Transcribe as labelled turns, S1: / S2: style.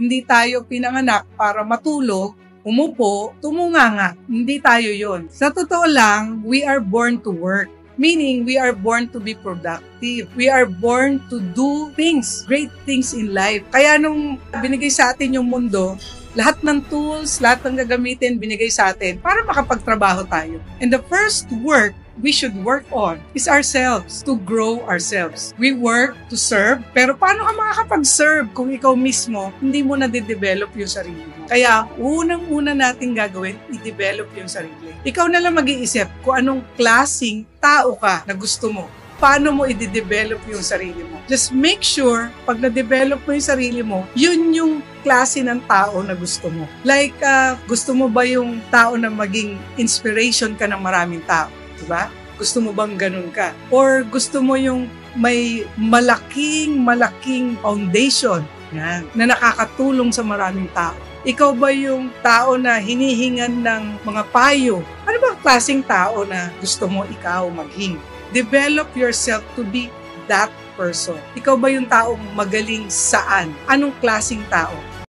S1: Hindi tayo pinanganak para matulog, umupo, tumunganga. Hindi tayo yon. Sa totoo lang, we are born to work. Meaning, we are born to be productive. We are born to do things, great things in life. Kaya nung binigay sa atin yung mundo, lahat ng tools, lahat ng gagamitin binigay sa atin para makapagtrabaho tayo. And the first work we should work on is ourselves, to grow ourselves. We work to serve, pero paano ka makakapag-serve kung ikaw mismo hindi mo na-develop yung sarili mo? Kaya unang-una natin gagawin, i-develop yung sarili. Ikaw na lang mag-iisip kung anong klaseng tao ka na gusto mo. Paano mo i-develop yung sarili mo? Just make sure, pag na-develop mo yung sarili mo, yun yung klase ng tao na gusto mo. Like, gusto mo ba yung tao na maging inspiration ka ng maraming tao? Diba? Gusto mo bang ganun ka? Or gusto mo yung may malaking foundation yan, na nakakatulong sa maraming tao? Ikaw ba yung tao na hinihingan ng mga payo? Ano ba klaseng tao na gusto mo ikaw maging? Develop yourself to be that person. Ikaw ba yung taong magaling saan? Anong klaseng tao?